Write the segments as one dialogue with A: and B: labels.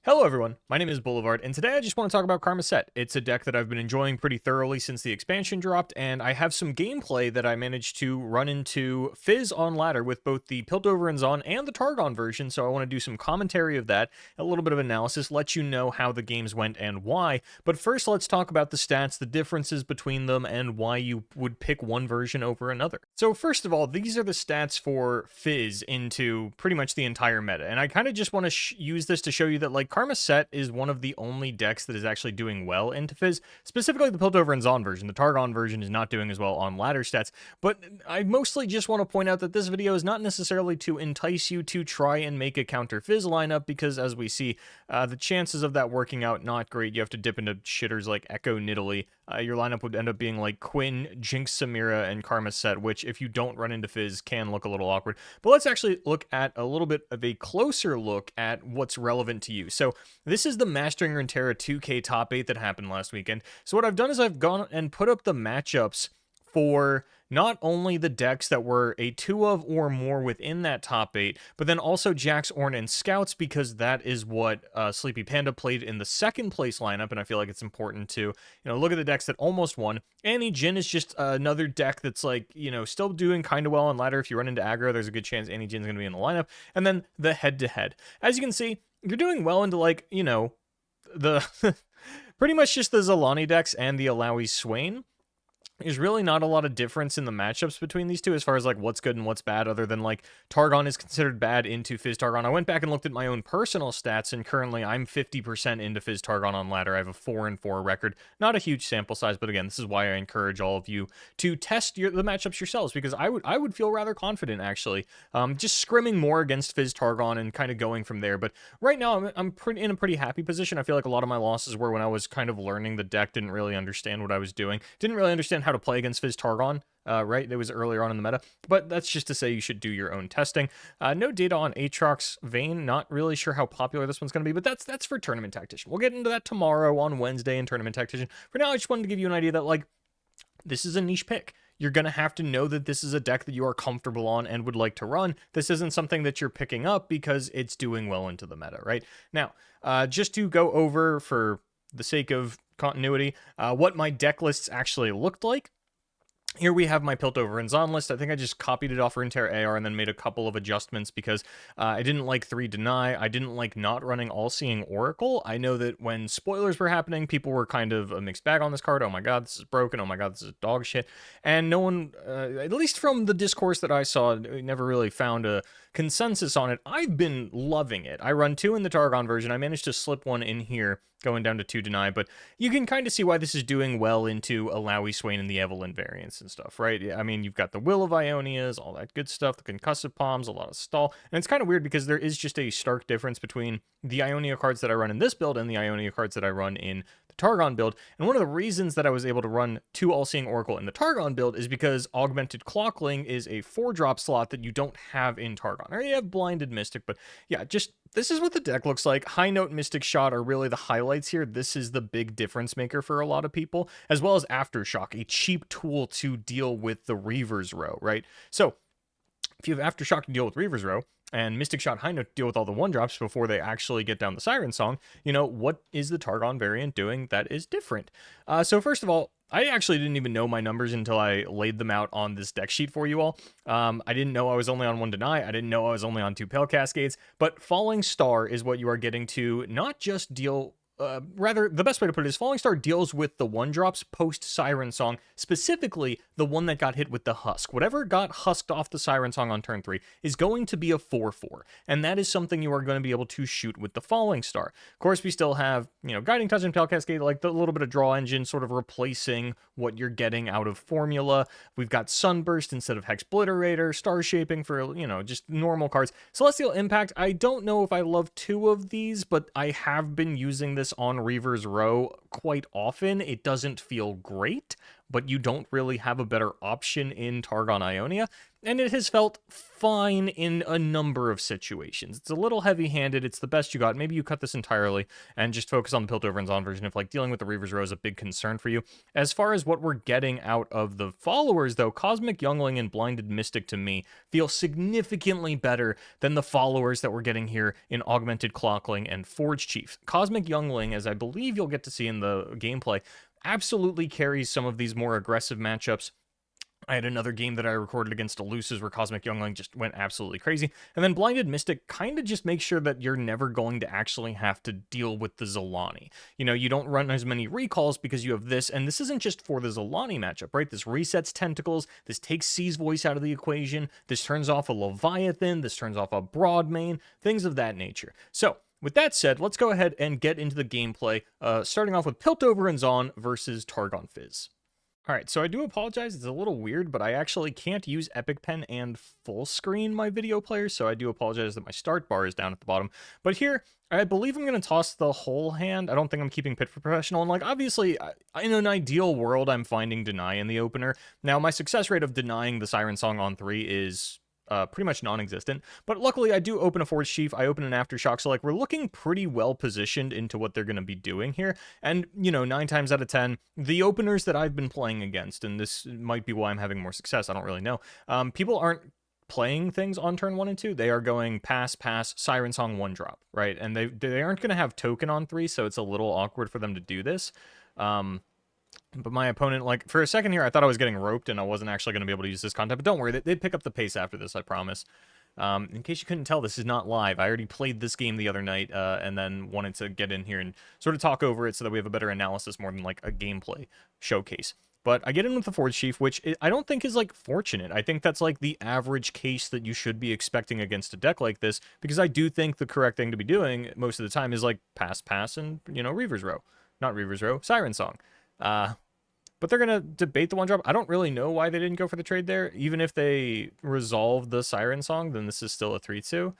A: Hello everyone, my name is Boulevard, and today I just want to talk about Karma Sett. It's a deck that I've been enjoying pretty thoroughly since the expansion dropped, and I have some gameplay that I managed to run into Fizz on ladder with both the Piltover Zaun and the Targon version, so I want to do some commentary of that, a little bit of analysis, let you know how the games went and why. But first, let's talk about the stats, the differences between them, and why you would pick one version over another. So first of all, these are the stats for Fizz into pretty much the entire meta, and I kind of just want to use this to show you that, like, Karma Sett is one of the only decks that is actually doing well into Fizz, specifically the Piltover Zaun version. The Targon version is not doing as well on ladder stats, but I mostly just want to point out that this video is not necessarily to entice you to try and make a counter Fizz lineup, because as we see, the chances of that working out, not great. You have to dip into shitters like Echo Nidalee. Your lineup would end up being like Quinn, Jinx, Samira, and Karma Sett, which if you don't run into Fizz can look a little awkward. But let's actually look at a little bit of a closer look at what's relevant to you. So this is the Mastering Runeterra 2K top 8 that happened last weekend. So what I've done is I've gone and put up the matchups for not only the decks that were a 2 of or more within that top 8, but then also Jax, Ornn, and Scouts, because that is what Sleepy Panda played in the second place lineup, and I feel like it's important to, look at the decks that almost won. Annie Jhin is just another deck that's like, still doing kind of well on ladder. If you run into aggro, there's a good chance Annie Jhin's going to be in the lineup. And then the head-to-head. As you can see, you're doing well into, like, the pretty much just the Xolaani decks and the Alawi Swain. There's really not a lot of difference in the matchups between these two as far as like what's good and what's bad, other than like Targon is considered bad into Fizz Targon. I went back and looked at my own personal stats, and currently I'm 50% into Fizz Targon on ladder. I have a 4-4 record. Not a huge sample size, but again, this is why I encourage all of you to test the matchups yourselves, because I would feel rather confident actually, just scrimming more against Fizz Targon and kind of going from there. But right now I'm in a pretty happy position. I feel like a lot of my losses were when I was kind of learning the deck, didn't really understand what I was doing, didn't really understand how to play against Fizz Targon, right? It was earlier on in the meta, but that's just to say you should do your own testing. No data on Aatrox Vayne, not really sure how popular this one's going to be, but that's for Tournament Tactician. We'll get into that tomorrow on Wednesday in Tournament Tactician. For now, I just wanted to give you an idea that, like, this is a niche pick. You're going to have to know that this is a deck that you are comfortable on and would like to run. This isn't something that you're picking up because it's doing well into the meta, right? Now, just to go over, for the sake of continuity, what my deck lists actually looked like. Here we have my Piltover Zaun list. I think I just copied it off Runeterra AR and then made a couple of adjustments because I didn't like 3 Deny. I didn't like not running All-Seeing Oracle. I know that when spoilers were happening, people were kind of a mixed bag on this card. Oh my god, this is broken. Oh my god, this is dog shit. And no one, at least from the discourse that I saw, never really found a consensus on it. I've been loving it. I run 2 in the Targon version. I managed to slip 1 in here, going down to 2 Deny, but you can kind of see why this is doing well into Alawi Swain and the Evelyn variants and stuff, right? I mean, you've got the Will of Ionias, all that good stuff, the Concussive Palms, a lot of stall, and it's kind of weird because there is just a stark difference between the Ionia cards that I run in this build and the Ionia cards that I run in the Targon build. And one of the reasons that I was able to run 2 All-Seeing Oracle in the Targon build is because Augmented Clockling is a 4-drop slot that you don't have in Targon. Or you have Blinded Mystic, but yeah, just this is what the deck looks like. High Note, Mystic Shot are really the highlights here. This is the big difference maker for a lot of people, as well as Aftershock, a cheap tool to deal with the Reaver's Row, right? So if you have Aftershock to deal with Reaver's Row, and Mystic Shot, High Note to deal with all the 1-drops before they actually get down the Siren Song, what is the Targon variant doing that is different? So first of all, I actually didn't even know my numbers until I laid them out on this deck sheet for you all. I didn't know I was only on 1 Deny. I didn't know I was only on 2 Pale Cascades, but Falling Star is what you are getting to not just deal... rather, the best way to put it is Falling Star deals with the 1-drops post Siren Song, specifically the one that got hit with the Husk. Whatever got husked off the Siren Song on turn 3 is going to be a 4-4, and that is something you are going to be able to shoot with the Falling Star. Of course, we still have, Guiding Touch and Pale Cascade, like the little bit of draw engine sort of replacing what you're getting out of Formula. We've got Sunburst instead of Hexbliterator, Star Shaping for, just normal cards. Celestial Impact, I don't know if I love 2 of these, but I have been using this on Reaver's Row quite often. It doesn't feel great, but you don't really have a better option in Targon Ionia, and it has felt fine in a number of situations. It's a little heavy-handed, it's the best you got. Maybe you cut this entirely and just focus on the Piltover Zaun version if, like, dealing with the Reaver's Row is a big concern for you. As far as what we're getting out of the followers, though, Cosmic Youngling and Blinded Mystic, to me, feel significantly better than the followers that we're getting here in Augmented Clockling and Forge Chief. Cosmic Youngling, as I believe you'll get to see in the gameplay, absolutely carries some of these more aggressive matchups. I had another game that I recorded against Elusives where Cosmic Youngling just went absolutely crazy. And then Blinded Mystic kind of just makes sure that you're never going to actually have to deal with the Xolaani. You know, you don't run as many recalls because you have this, and this isn't just for the Xolaani matchup, right? This resets Tentacles, this takes C's voice out of the equation, this turns off a Leviathan, this turns off a Broadmane, things of that nature. So, with that said, let's go ahead and get into the gameplay, starting off with Piltover Zaun versus Targon Fizz. Alright, so I do apologize, it's a little weird, but I actually can't use Epic Pen and full screen my video player, so I do apologize that my start bar is down at the bottom. But here, I believe I'm going to toss the whole hand. I don't think I'm keeping Pit for Professional, and like, obviously, in an ideal world, I'm finding Deny in the opener. Now, my success rate of denying the Siren Song on 3 is pretty much non-existent, but luckily I do open a Forge Chief, I open an Aftershock, so like we're looking pretty well positioned into what they're going to be doing here, and you know, 9 times out of 10, the openers that I've been playing against, and this might be why I'm having more success, I don't really know, people aren't playing things on turn 1 and 2, they are going pass, Siren Song 1-drop, right, and they aren't going to have token on 3, so it's a little awkward for them to do this, but my opponent, like, for a second here, I thought I was getting roped and I wasn't actually going to be able to use this content. But don't worry, they'd pick up the pace after this, I promise. In case you couldn't tell, this is not live. I already played this game the other night and then wanted to get in here and sort of talk over it so that we have a better analysis more than, like, a gameplay showcase. But I get in with the Forge Chief, which I don't think is, like, fortunate. I think that's, like, the average case that you should be expecting against a deck like this, because I do think the correct thing to be doing most of the time is, like, pass, and, you know, Reaver's Row. Not Reaver's Row, Siren Song. But they're going to debate the 1-drop. I don't really know why they didn't go for the trade there. Even if they resolved the Siren Song, then this is still a 3-2.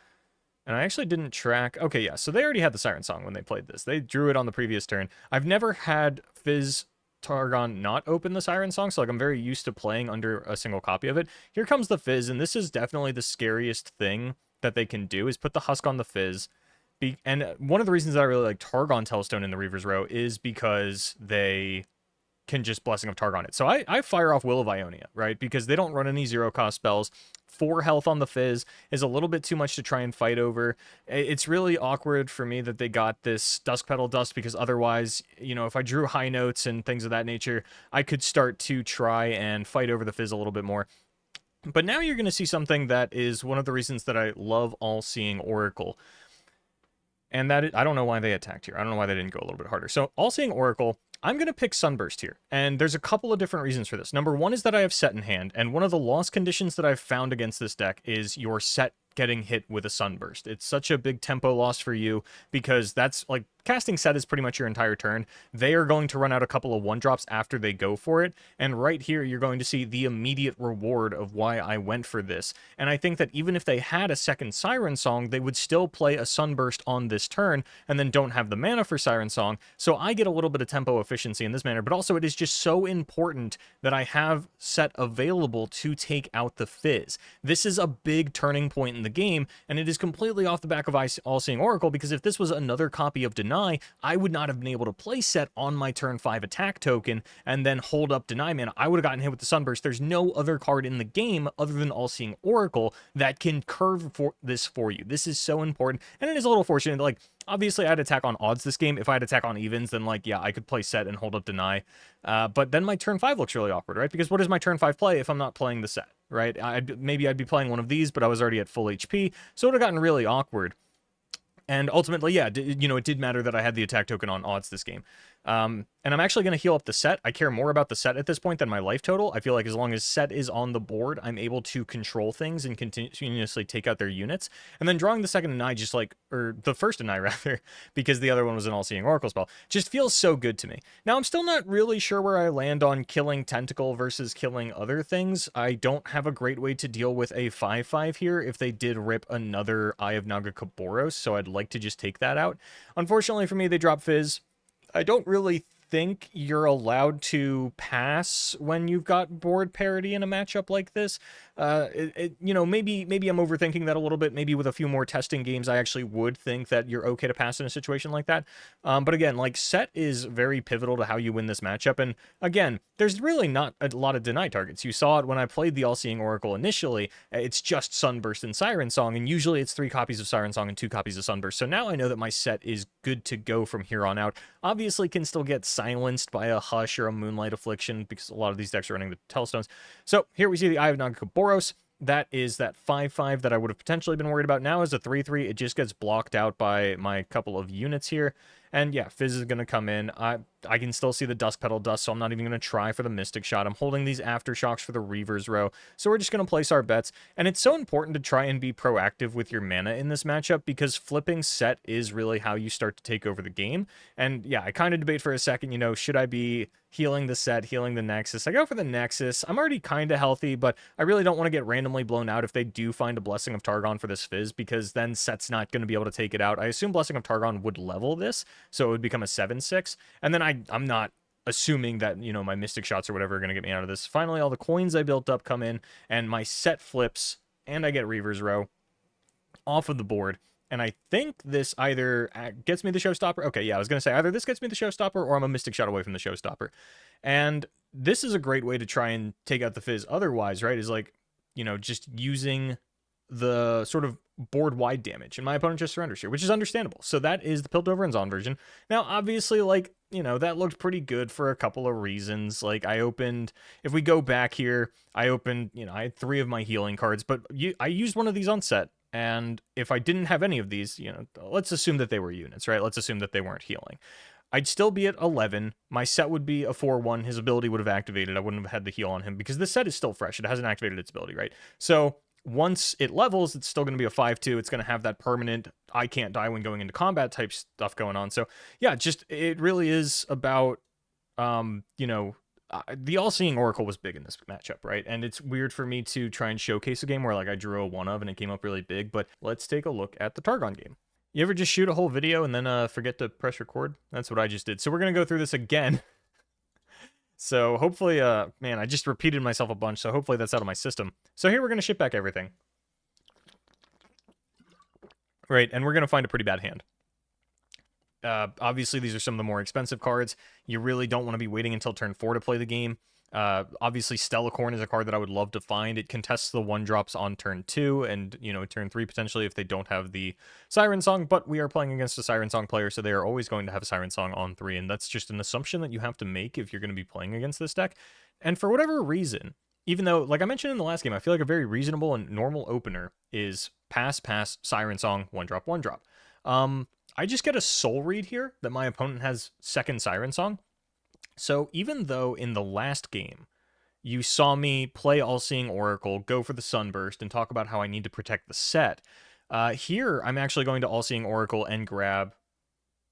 A: And I actually didn't track... Okay, yeah, so they already had the Siren Song when they played this. They drew it on the previous turn. I've never had Fizz Targon not open the Siren Song, so like I'm very used to playing under a single copy of it. Here comes the Fizz, and this is definitely the scariest thing that they can do, is put the Husk on the Fizz. And one of the reasons that I really like Targon Telestone in the Reaver's Row is because they can just Blessing of Targon it. So I fire off Will of Ionia, right? Because they don't run any 0-cost spells. 4 health on the Fizz is a little bit too much to try and fight over. It's really awkward for me that they got this Dusk Petal Dust, because otherwise, you know, if I drew high notes and things of that nature, I could start to try and fight over the Fizz a little bit more. But now you're going to see something that is one of the reasons that I love All-Seeing Oracle. And that I don't know why they attacked here. I don't know why they didn't go a little bit harder. So All-Seeing Oracle, I'm going to pick Sunburst here, and there's a couple of different reasons for this. Number one is that I have Sett in hand, and one of the loss conditions that I've found against this deck is your Sett getting hit with a Sunburst. It's such a big tempo loss for you, because that's, like, casting Sett is pretty much your entire turn. They are going to run out a couple of 1-drops after they go for it, and right here you're going to see the immediate reward of why I went for this. And I think that even if they had a second Siren Song, they would still play a Sunburst on this turn, and then don't have the mana for Siren Song, so I get a little bit of tempo efficiency in this manner, but also it is just so important that I have Sett available to take out the Fizz. This is a big turning point in the game, and it is completely off the back of All-Seeing Oracle, because if this was another copy of Deny, I would not have been able to play Sett on my turn 5 attack token and then hold up Deny mana. I would have gotten hit with the Sunburst. There's no other card in the game other than All-Seeing Oracle that can curve this for you. This is so important, and it is a little fortunate that, like, obviously I'd attack on odds this game. If I had attack on evens, then, like, yeah, I could play Sett and hold up Deny. But then my turn 5 looks really awkward, right? Because what is my turn 5 play if I'm not playing the Sett, right? Maybe I'd be playing one of these, but I was already at full HP, so it would have gotten really awkward. And ultimately, yeah, you know, it did matter that I had the attack token on odds this game. And I'm actually going to heal up the Sett. I care more about the Sett at this point than my life total. I feel like as long as Sett is on the board, I'm able to control things and continuously take out their units. And then drawing the second Deny, just like, or the first Deny rather, because the other one was an All-Seeing Oracle spell, just feels so good to me. Now, I'm still not really sure where I land on killing Tentacle versus killing other things. I don't have a great way to deal with a 5/5 here if they did rip another Eye of Nagakoboros, so I'd like to just take that out. Unfortunately for me, they drop Fizz. I don't really think you're allowed to pass when you've got board parity in a matchup like this. You know, maybe I'm overthinking that a little bit. Maybe with a few more testing games, I actually would think that you're okay to pass in a situation like that. But again, like, Sett is very pivotal to how you win this matchup. And again, there's really not a lot of deny targets. You saw it when I played the All-Seeing Oracle initially. It's just Sunburst and Siren Song, and usually it's 3 copies of Siren Song and 2 copies of Sunburst. So now I know that my Sett is good to go from here on out. Obviously can still get silenced by a Hush or a Moonlight Affliction, because a lot of these decks are running the Telestones. So here we see the Eye of Nagaboros. That is that 5/5 that I would have potentially been worried about. Now as a 3/3, it just gets blocked out by my couple of units here. And yeah, Fizz is going to come in. I can still see the Dusk Petal Dust, so I'm not even going to try for the Mystic Shot. I'm holding these Aftershocks for the Reaver's Row. So we're just going to place our bets. And it's so important to try and be proactive with your mana in this matchup, because flipping Sett is really how you start to take over the game. And yeah, I kind of debate for a second, you know, should I be healing the Sett, healing the Nexus? I go for the Nexus. I'm already kind of healthy, but I really don't want to get randomly blown out if they do find a Blessing of Targon for this Fizz, because then Sett's not going to be able to take it out. I assume Blessing of Targon would level this, so it would become a 7/6. And then I'm not assuming that, you know, my Mystic Shots or whatever are going to get me out of this. Finally, all the coins I built up come in, and my Sett flips, and I get Reaver's Row off of the board. And I think this either gets me the Showstopper. Okay, yeah, I was going to say either this gets me the Showstopper or I'm a Mystic Shot away from the Showstopper. And this is a great way to try and take out the Fizz otherwise, right? Is like, you know, just using the sort of board-wide damage. And my opponent just surrenders here, which is understandable. So that is the Piltover Zaun version. Now, obviously, like, you know, that looked pretty good for a couple of reasons. Like, I opened, if we go back here, I opened, you know, I had 3 of my healing cards, but I used one of these on Sett. And if I didn't have any of these, you know, let's assume that they were units, right? Let's assume that they weren't healing. I'd still be at 11. My Sett would be a 4/1. His ability would have activated. I wouldn't have had the heal on him because this Sett is still fresh. It hasn't activated its ability, right? So once it levels, it's still going to be a 5/2. It's going to have that permanent I can't die when going into combat type stuff going on. So yeah, just it really is about, you know, the All-Seeing Oracle was big in this matchup, right? And it's weird for me to try and showcase a game where, like, I drew a 1 of and it came up really big, but let's take a look at the Targon game. You ever just shoot a whole video and then forget to press record? That's what I just did. So we're going to go through this again. So hopefully, man, I just repeated myself a bunch, so hopefully that's out of my system. So here we're going to ship back everything. Right, and we're going to find a pretty bad hand. Obviously, these are some of the more expensive cards. You really don't want to be waiting until turn 4 to play the game. Obviously, Stellacorn is a card that I would love to find. It contests the 1-drops on turn 2 and, you know, turn 3 potentially if they don't have the Siren Song, but we are playing against a Siren Song player, so they are always going to have Siren Song on 3, and that's just an assumption that you have to make if you're going to be playing against this deck. And for whatever reason, even though, like I mentioned in the last game, I feel like a very reasonable and normal opener is pass, Siren Song, 1-drop, 1-drop. I just get a soul read here that my opponent has second Siren Song. So even though in the last game, you saw me play All-Seeing Oracle, go for the Sunburst, and talk about how I need to protect the Sett, here I'm actually going to All-Seeing Oracle and grab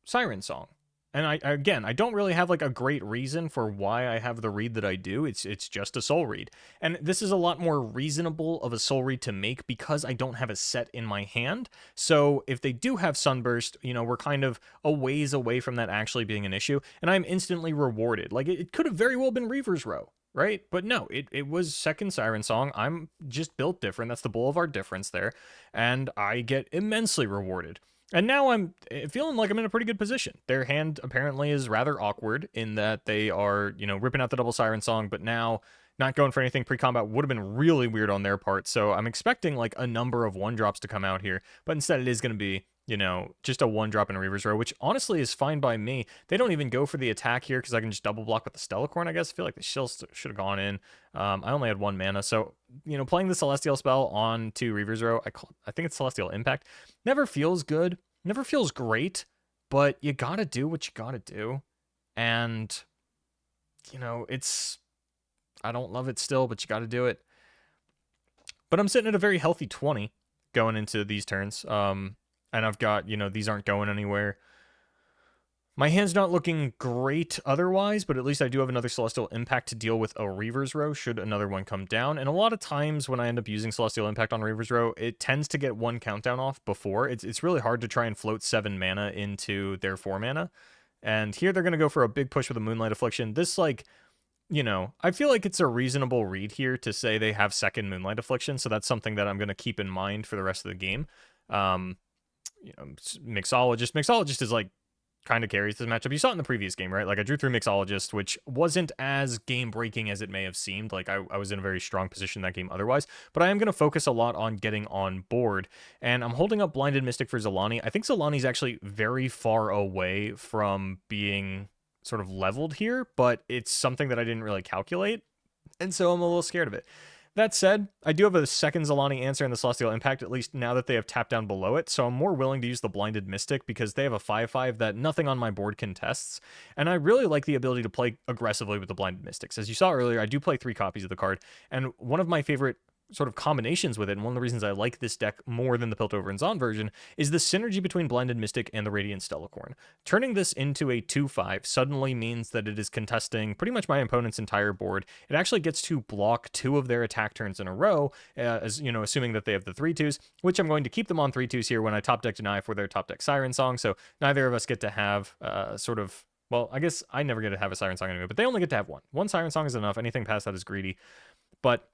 A: Siren Song. And I don't really have like a great reason for why I have the read that I do. It's just a soul read. And this is a lot more reasonable of a soul read to make because I don't have a Sett in my hand. So if they do have Sunburst, you know, we're kind of a ways away from that actually being an issue. And I'm instantly rewarded. Like it could have very well been Reaver's Row, right? But no, it was second Siren Song. I'm just built different. That's the Boulevard difference there. And I get immensely rewarded. And now I'm feeling like I'm in a pretty good position. Their hand apparently is rather awkward in that they are, you know, ripping out the double Siren Song, but now not going for anything pre-combat would have been really weird on their part. So I'm expecting like a number of 1-drops to come out here, but instead it is going to be, you know, just a 1-drop in a Reaver's Row, which honestly is fine by me. They don't even go for the attack here because I can just double block with the Stellacorn, I guess. I feel like they still should have gone in. I only had 1 mana, so, you know, playing the Celestial spell on to Reaver's Row, I think it's Celestial Impact, never feels good, never feels great, but you gotta do what you gotta do. And, you know, I don't love it still, but you gotta do it. But I'm sitting at a very healthy 20 going into these turns. And I've got, you know, these aren't going anywhere. My hand's not looking great otherwise, but at least I do have another Celestial Impact to deal with a Reaver's Row should another one come down. And a lot of times when I end up using Celestial Impact on Reaver's Row, it tends to get 1 countdown off before. It's really hard to try and float 7 mana into their 4 mana. And here they're going to go for a big push with a Moonlight Affliction. This, like, you know, I feel like it's a reasonable read here to say they have second Moonlight Affliction, so that's something that I'm going to keep in mind for the rest of the game. You know, Mixologist is like kind of carries this matchup. You saw it in the previous game, right? Like I drew through Mixologist, which wasn't as game breaking as it may have seemed. Like I was in a very strong position in that game otherwise, but I am going to focus a lot on getting on board, and I'm holding up Blinded Mystic for Xolaani. I think Xolaani's actually very far away from being sort of leveled here, but it's something that I didn't really calculate, and so I'm a little scared of it. That said, I do have a second Xolaani answer in the Celestial Impact, at least now that they have tapped down below it, so I'm more willing to use the Blinded Mystic because they have a 5/5 that nothing on my board contests, and I really like the ability to play aggressively with the Blinded Mystics. As you saw earlier, I do play 3 copies of the card, and one of my favorite sort of combinations with it, and one of the reasons I like this deck more than the Piltover Zaun version, is the synergy between Blinded Mystic and the Radiant Stellacorn. Turning this into a 2/5 suddenly means that it is contesting pretty much my opponent's entire board. It actually gets to block 2 of their attack turns in a row, as you know, assuming that they have the 3/2s, which I'm going to keep them on 3/2s here when I top deck Deny for their top deck Siren Song, so neither of us get to have sort of, well, I guess I never get to have a Siren Song anyway, but they only get to have one. One Siren Song is enough. Anything past that is greedy. But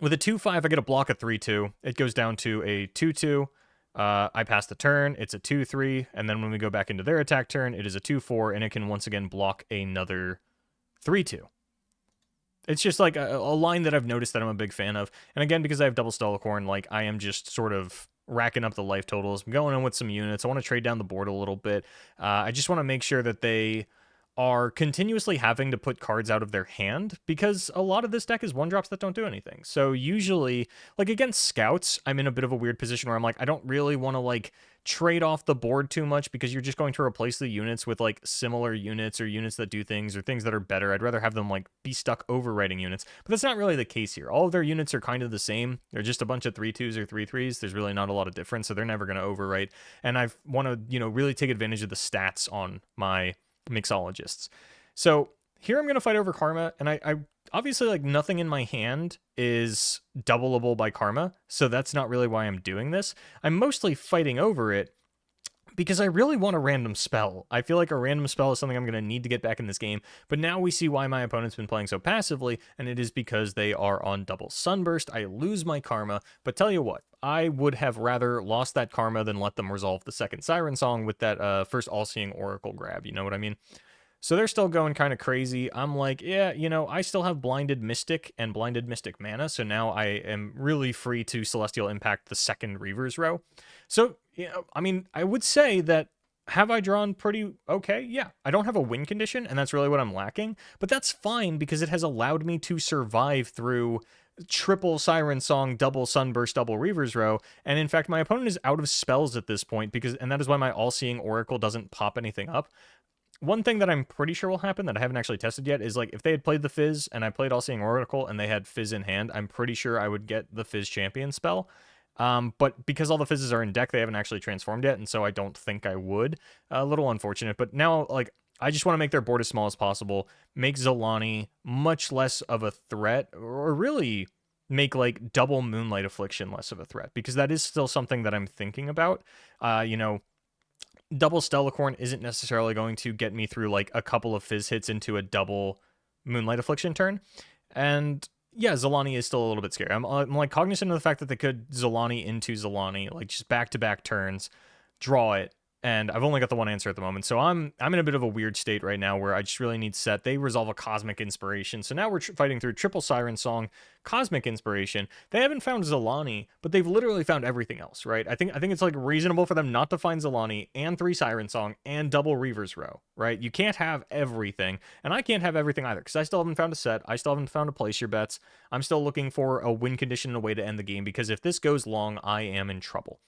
A: with a 2/5, I get a block of 3/2. It goes down to a 2/2. I pass the turn. It's a 2/3. And then when we go back into their attack turn, it is a 2/4, and it can once again block another 3/2. It's just like a line that I've noticed that I'm a big fan of. And again, because I have double Stellacorn, like I am just sort of racking up the life totals. I'm going in with some units. I want to trade down the board a little bit. I just want to make sure that they are continuously having to put cards out of their hand, because a lot of this deck is 1-drops that don't do anything. So usually, like against scouts, I'm in a bit of a weird position where I'm like, I don't really want to like trade off the board too much, because you're just going to replace the units with like similar units or units that do things or things that are better. I'd rather have them like be stuck overwriting units, but that's not really the case here. All of their units are kind of the same. They're just a bunch of 3/2s or 3/3s. There's really not a lot of difference, so they're never going to overwrite. And I want to, you know, really take advantage of the stats on my Mixologists. So here I'm going to fight over Karma, and I obviously, like, nothing in my hand is doubleable by Karma, so that's not really why I'm doing this. I'm mostly fighting over it because I really want a random spell. I feel like a random spell is something I'm going to need to get back in this game, but now we see why my opponent's been playing so passively, and it is because they are on double Sunburst. I lose my Karma, but tell you what, I would have rather lost that Karma than let them resolve the second Siren Song with that first All-Seeing Oracle grab, you know what I mean? So they're still going kind of crazy. I'm like, yeah, you know, I still have Blinded Mystic and Blinded Mystic mana, so now I am really free to Celestial Impact the second Reaver's Row. So, you know, I mean, I would say that, have I drawn pretty okay? Yeah, I don't have a win condition, and that's really what I'm lacking, but that's fine because it has allowed me to survive through triple Siren Song, double Sunburst, double Reaver's Row, and in fact, my opponent is out of spells at this point, and that is why my All-Seeing Oracle doesn't pop anything up. One thing that I'm pretty sure will happen that I haven't actually tested yet is, like, if they had played the Fizz and I played All-Seeing Oracle and they had Fizz in hand, I'm pretty sure I would get the Fizz Champion spell. But because all the Fizzes are in deck, they haven't actually transformed yet, and so I don't think I would. A little unfortunate, but now, like, I just want to make their board as small as possible, make Xolaani much less of a threat, or really make, like, double Moonlight Affliction less of a threat, because that is still something that I'm thinking about. You know, double Stellacorn isn't necessarily going to get me through like a couple of Fizz hits into a double Moonlight Affliction turn. And yeah, Xolaani is still a little bit scary. I'm like cognizant of the fact that they could Xolaani into Xolaani, like just back-to-back turns, draw it, and I've only got the one answer at the moment. So I'm in a bit of a weird state right now where I just really need Sett. They resolve a Cosmic Inspiration. So now we're fighting through triple Siren Song, Cosmic Inspiration. They haven't found Xolaani, but they've literally found everything else, right? I think it's like reasonable for them not to find Xolaani and 3 Siren Song and double Reaver's Row, right? You can't have everything, and I can't have everything either, because I still haven't found a Sett. I still haven't found a Place Your Bets. I'm still looking for a win condition and a way to end the game, because if this goes long, I am in trouble.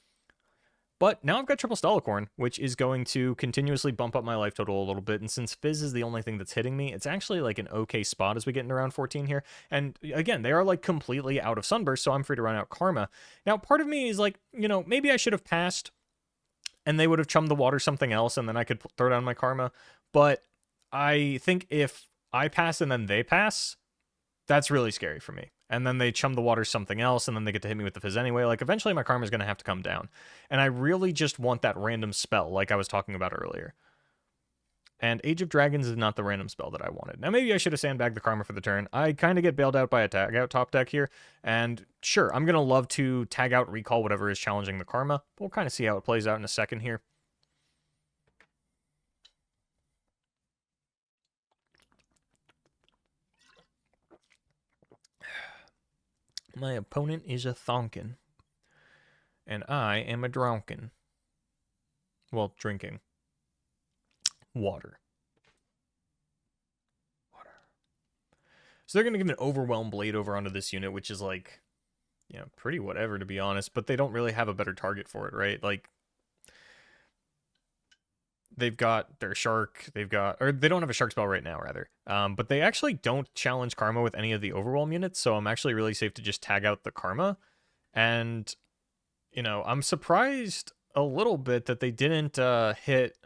A: But now I've got triple Stellacorn, which is going to continuously bump up my life total a little bit. And since Fizz is the only thing that's hitting me, it's actually like an okay spot as we get into round 14 here. And again, they are like completely out of Sunburst, so I'm free to run out Karma. Now, part of me is like, you know, maybe I should have passed and they would have chummed the water something else and then I could throw down my Karma. But I think if I pass and then they pass, that's really scary for me. And then they chum the water something else, and then they get to hit me with the Fizz anyway. Like, eventually my Karma is going to have to come down. And I really just want that random spell, like I was talking about earlier. And Age of Dragons is not the random spell that I wanted. Now, maybe I should have sandbagged the Karma for the turn. I kind of get bailed out by a tag out top deck here. And sure, I'm going to love to tag out, recall whatever is challenging the Karma. But we'll kind of see how it plays out in a second here. My opponent is a Thonkin. And I am a Dronkin. Well, drinking. Water. So they're going to give an Overwhelm Blade over onto this unit, which is like, you know, pretty whatever, to be honest. But they don't really have a better target for it, right? Like, they've got their Shark. They've got, or they don't have a Shark spell right now, rather. But they actually don't challenge Karma with any of the Overwhelm units. So I'm actually really safe to just tag out the Karma. And, you know, I'm surprised a little bit that they didn't hit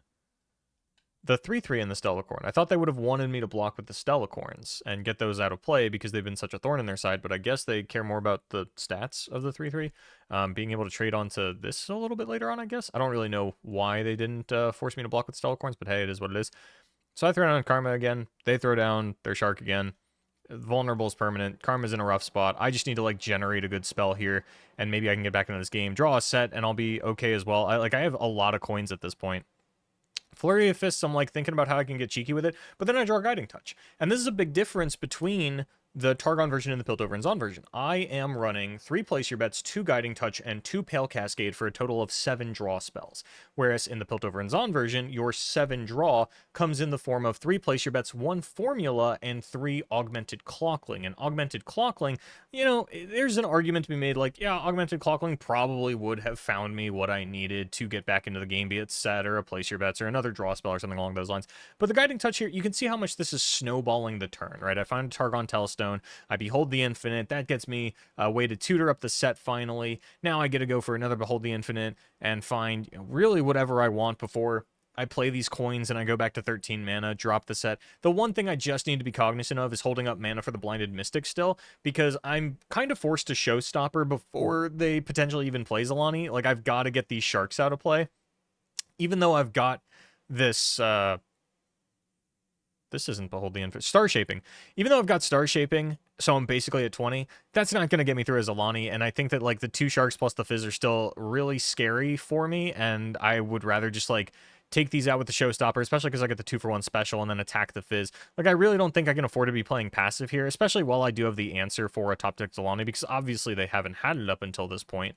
A: the 3/3 in the Stellacorn. I thought they would have wanted me to block with the Stellacorns and get those out of play because they've been such a thorn in their side, but I guess they care more about the stats of the 3/3. Being able to trade onto this a little bit later on, I guess. I don't really know why they didn't force me to block with Stellacorns, but hey, it is what it is. So I throw down Karma again. They throw down their Shark again. Vulnerable is permanent. Karma's in a rough spot. I just need to, like, generate a good spell here, and maybe I can get back into this game. Draw a Sett, and I'll be okay as well. I have a lot of coins at this point. Flurry of Fists, I'm like thinking about how I can get cheeky with it, but then I draw Guiding Touch. And this is a big difference between the Targon version and the Piltover Zaun version. I am running 3 Place Your Bets, 2 Guiding Touch, and 2 Pale Cascade for a total of 7 draw spells. Whereas in the Piltover Zaun version, your 7 draw comes in the form of 3 Place Your Bets, 1 Formula, and 3 Augmented Clockling. And Augmented Clockling, you know, there's an argument to be made like, yeah, Augmented Clockling probably would have found me what I needed to get back into the game, be it Sett or a Place Your Bets or another draw spell or something along those lines. But the Guiding Touch here, you can see how much this is snowballing the turn, right? I find Targon Telestone, I Behold the Infinite. That gets me a way to tutor up the Sett finally. Now I get to go for another Behold the Infinite and find, you know, really whatever I want before I play these coins and I go back to 13 mana, drop the Sett. The one thing I just need to be cognizant of is holding up mana for the Blinded Mystic still, because I'm kind of forced to Showstopper before they potentially even play Xolaani. Like, I've got to get these Sharks out of play. Even though I've got this... This isn't Behold the Infinite. Star Shaping. Even though I've got Star Shaping, so I'm basically at 20, that's not going to get me through as Xolaani, and I think that, like, the 2 Sharks plus the Fizz are still really scary for me, and I would rather just, like, take these out with the Showstopper, especially because I get the 2-for-1 special and then attack the Fizz. Like, I really don't think I can afford to be playing passive here, especially while I do have the answer for a top deck Xolaani, because obviously they haven't had it up until this point.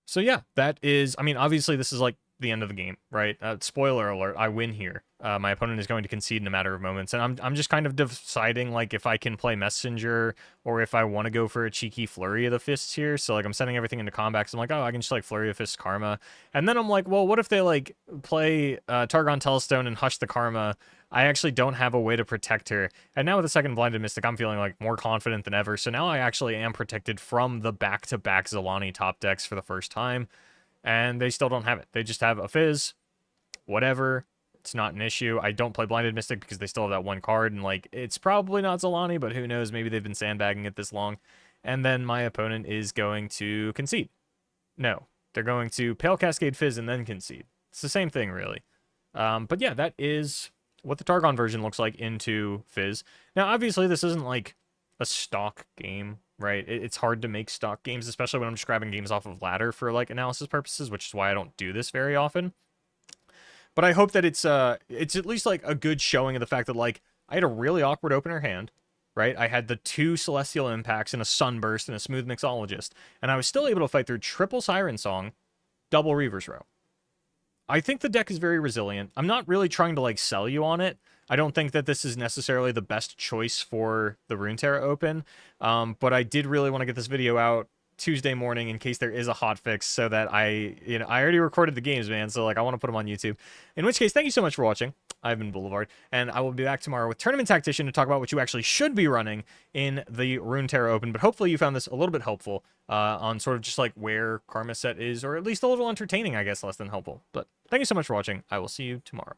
A: So yeah, that is, I mean, obviously this is, like, the end of the game, right? Spoiler alert, I win here. My opponent is going to concede in a matter of moments, and I'm just kind of deciding, like, if I can play Messenger or if I want to go for a cheeky Flurry of the Fists here. So, like, I'm sending everything into combat because I'm like, oh, I can just, like, Flurry of Fists Karma. And then I'm like, well, what if they, like, play Targon Telestone and Hush the Karma? I actually don't have a way to protect her. And now with the second Blinded Mystic, I'm feeling, like, more confident than ever. So now I actually am protected from the back-to-back Xolaani top decks for the first time. And they still don't have it. They just have a Fizz, whatever. It's not an issue. I don't play Blinded Mystic because they still have that one card, and, like, it's probably not Xolaani, but who knows? Maybe they've been sandbagging it this long. And then my opponent is going to concede. No, they're going to Pale Cascade Fizz and then concede. It's the same thing, really. But yeah, that is what the Targon version looks like into Fizz. Now, obviously, this isn't, like, a stock game, right? It's hard to make stock games, especially when I'm just grabbing games off of ladder for, like, analysis purposes, which is why I don't do this very often. But I hope that it's at least, like, a good showing of the fact that, like, I had a really awkward opener hand, right? I had the 2 Celestial Impacts and a Sunburst and a Smooth Mixologist, and I was still able to fight through triple Siren Song, double Reaver's Row. I think the deck is very resilient. I'm not really trying to, like, sell you on it. I don't think that this is necessarily the best choice for the Runeterra Open, but I did really want to get this video out Tuesday morning in case there is a hotfix, so that I already recorded the games, man, so, like, I want to put them on YouTube. In which case, thank you so much for watching. I've been Boulevard, and I will be back tomorrow with Tournament Tactician to talk about what you actually should be running in the Runeterra Open, but hopefully you found this a little bit helpful on sort of just, like, where Karma Sett is, or at least a little entertaining, I guess, less than helpful. But thank you so much for watching. I will see you tomorrow.